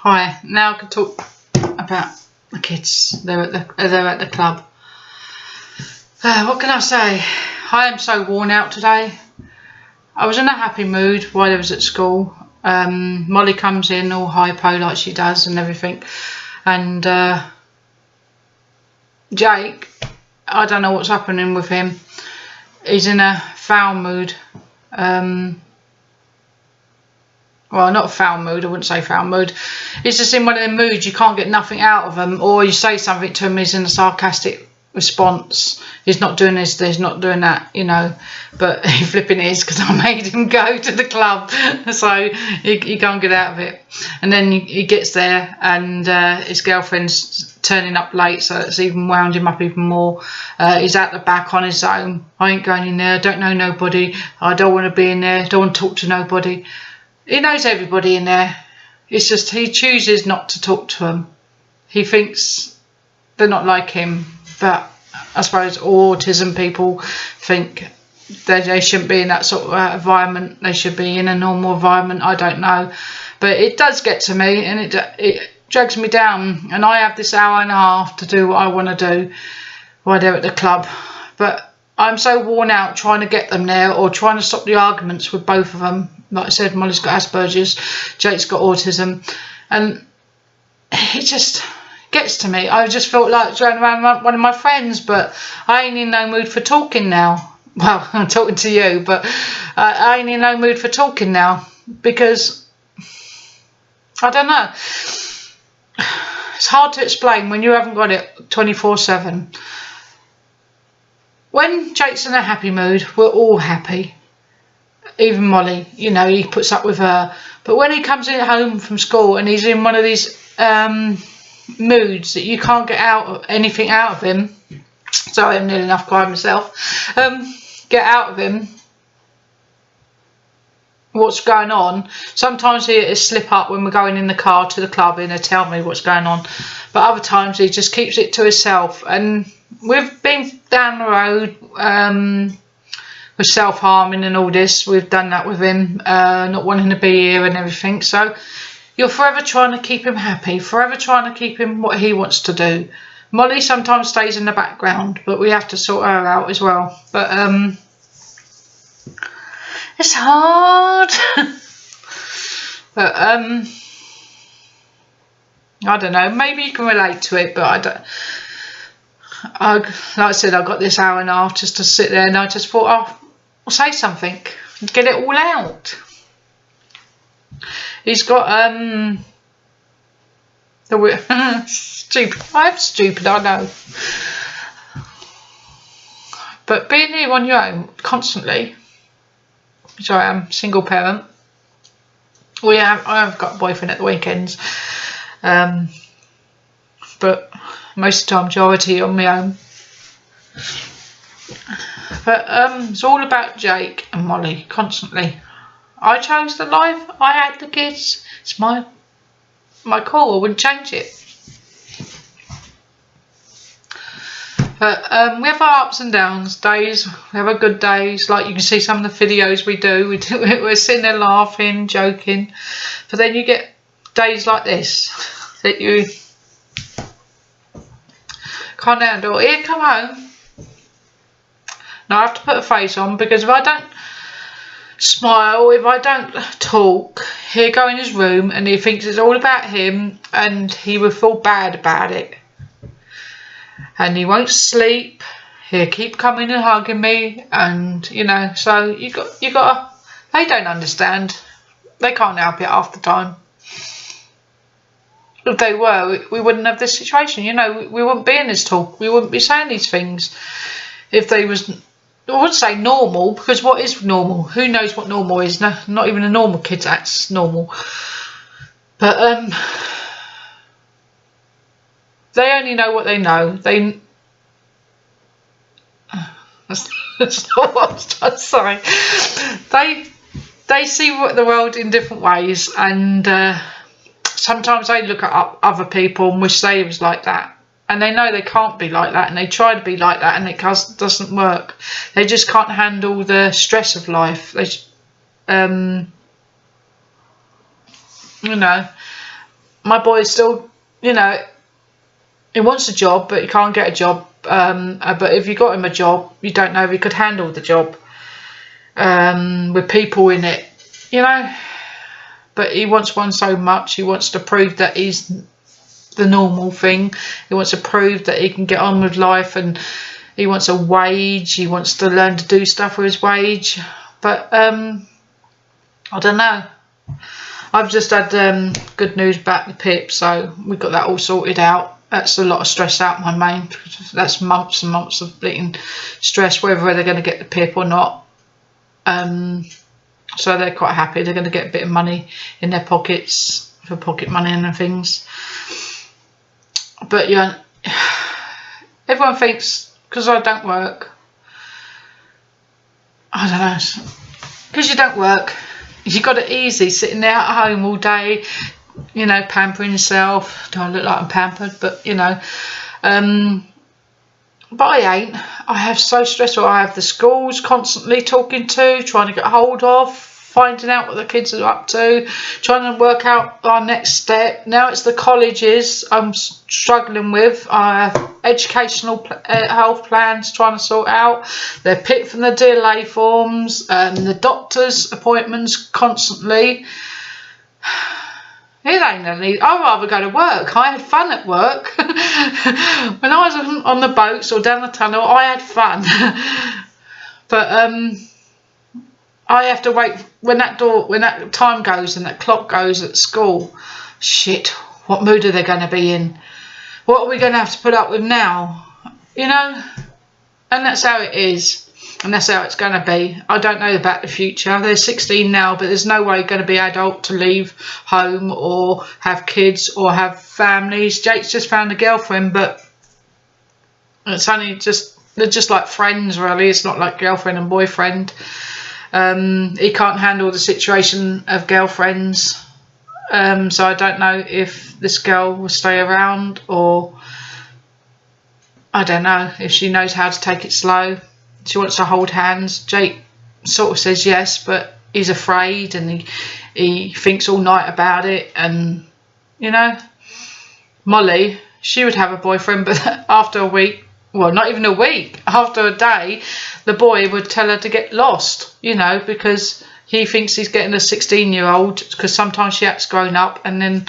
Hi, now I can talk about the kids. They're at the club. What can I say? I am so worn out today. I was in a happy mood while I was at school. Molly comes in all hypo like she does and everything. And Jake, I don't know what's happening with him. He's in a foul mood. Well, not foul mood, I wouldn't say foul mood. He's just in one of them moods you can't get nothing out of him, or you say something to him, he's in a sarcastic response. He's not doing this, he's not doing that, you know. But he flipping is because I made him go to the club, so he can't get out of it. And then he gets there and his girlfriend's turning up late, so it's even wound him up even more. He's out the back on his own. I ain't going in there, I don't know nobody, I don't want to be in there, I don't want to talk to nobody. He knows everybody in there. It's just he chooses not to talk to them. He thinks they're not like him. But I suppose autism people think they shouldn't be in that sort of environment. They should be in a normal environment. I don't know. But it does get to me and it drags me down. And I have this hour and a half to do what I want to do while they're at the club. But I'm so worn out trying to get them there or trying to stop the arguments with both of them. Like I said, Molly's got Asperger's, Jake's got autism, and it just gets to me. I just felt like going around one of my friends, but I ain't in no mood for talking now. Well, I'm talking to you, but I ain't in no mood for talking now because I don't know. It's hard to explain when you haven't got it 24/7. When Jake's in a happy mood, we're all happy. Even Molly, you know, he puts up with her. But when he comes in home from school and he's in one of these moods that you can't get anything out of him. Sorry, I'm nearly enough crying myself. Get out of him what's going on. Sometimes he'll slip up when we're going in the car to the club and he'll tell me what's going on. But other times he just keeps it to himself. And we've been down the road with self-harming and all this. We've done that with him, not wanting to be here and everything. So you're forever trying to keep him happy, forever trying to keep him what he wants to do. Molly sometimes stays in the background, but we have to sort her out as well. But it's hard. But I don't know, maybe you can relate to it, but I don't. Like I said, I got this hour and a half just to sit there, and I just thought, oh, I'll say something, get it all out. He's got stupid. I'm stupid, I know. But being here on your own constantly, which I am, single parent. I have got a boyfriend at the weekends, but most of the time, majority on my own. But it's all about Jake and Molly constantly. I chose the life. I had the kids. It's my call. I wouldn't change it. But we have our ups and downs days. We have our good days. Like you can see some of the videos we do. We're sitting there laughing, joking. But then you get days like this that you can't handle. Here, come home. Now I have to put a face on because if I don't smile, if I don't talk, he'll go in his room and he thinks it's all about him and he will feel bad about it. And he won't sleep. He'll keep coming and hugging me, and you know, so you got to. They don't understand. They can't help it half the time. If they were, we wouldn't have this situation. You know, we wouldn't be in this talk. We wouldn't be saying these things if they was. I wouldn't say normal, because what is normal? Who knows what normal is? No, not even a normal kid that's normal. But they only know what they know. That's not what I was trying to say. They see the world in different ways, and sometimes they look at other people and wish they was like that. And they know they can't be like that, and they try to be like that, and it doesn't work. They just can't handle the stress of life. They, you know, my boy is still, you know, he wants a job, but he can't get a job. But if you got him a job, you don't know if he could handle the job with people in it, you know. But he wants one so much. He wants to prove that he's the normal thing. He wants to prove that he can get on with life, and he wants a wage. He wants to learn to do stuff with his wage. But I don't know. I've just had good news back the PIP, so we got that all sorted out. That's a lot of stress out my mind. That's months and months of bleeding stress, whether they're going to get the PIP or not. So they're quite happy. They're going to get a bit of money in their pockets for pocket money and things. But yeah, everyone thinks because I don't work, I don't know, because you don't work, you got it easy sitting there at home all day, you know, pampering yourself. Do I look like I'm pampered? But you know, but I ain't. I have so stressful. I have the schools constantly talking to, trying to get hold of, finding out what the kids are up to, trying to work out our next step. Now it's the colleges I'm struggling with. I have educational health plans trying to sort out. They're picked from the DLA forms, the doctor's appointments constantly. It ain't any. I'd rather go to work. I had fun at work. When I was on the boats or down the tunnel, I had fun. But I have to wait when that time goes and that clock goes at school. Shit, what mood are they going to be in? What are we going to have to put up with now? You know? And that's how it is. And that's how it's going to be. I don't know about the future. They're 16 now, but there's no way going to be adult to leave home or have kids or have families. Jake's just found a girlfriend, but it's only just, they're just like friends, really. It's not like girlfriend and boyfriend. He can't handle the situation of girlfriends. So I don't know if this girl will stay around, or I don't know if she knows how to take it slow. She wants to hold hands. Jake sort of says yes, but he's afraid, and he thinks all night about it. And, you know, Molly, she would have a boyfriend, but after a week, well, not even a week, after a day, the boy would tell her to get lost, you know, because he thinks he's getting a 16-year-old, because sometimes she acts grown up, and then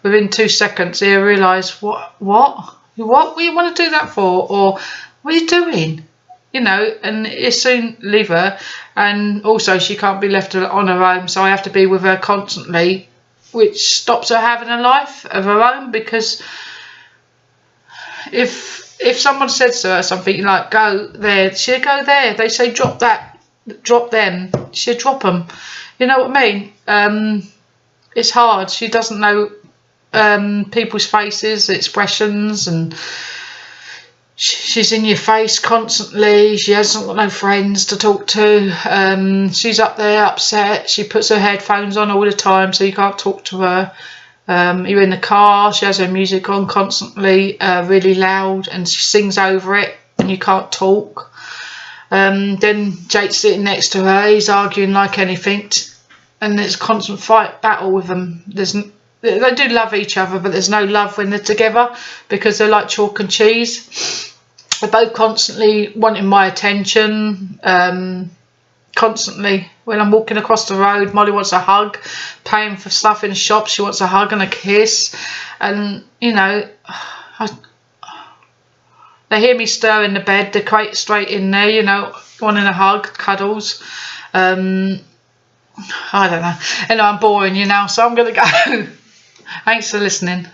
within 2 seconds he'll realise, what you want to do that for? Or what are you doing? You know, and it soon leave her. And also she can't be left on her own, so I have to be with her constantly, which stops her having a life of her own. Because if someone says to her something like, go there, she'll go there. They say drop that, drop them, she'll drop them. You know what I mean? It's hard. She doesn't know people's faces, expressions, and she's in your face constantly. She hasn't got no friends to talk to. She's up there upset. She puts her headphones on all the time, so you can't talk to her. You're in the car, she has her music on constantly, really loud, and she sings over it, and you can't talk. Then Jake's sitting next to her, he's arguing like anything, and there's a constant battle with them. They do love each other, but there's no love when they're together, because they're like chalk and cheese. They're both constantly wanting my attention. Constantly, when I'm walking across the road, Molly wants a hug. Paying for stuff in the shop, she wants a hug and a kiss. And, you know, they hear me stir in the bed, they're quite straight in there, you know, wanting a hug, cuddles. I don't know. Anyway, I'm boring you now, so I'm going to go. Thanks for listening.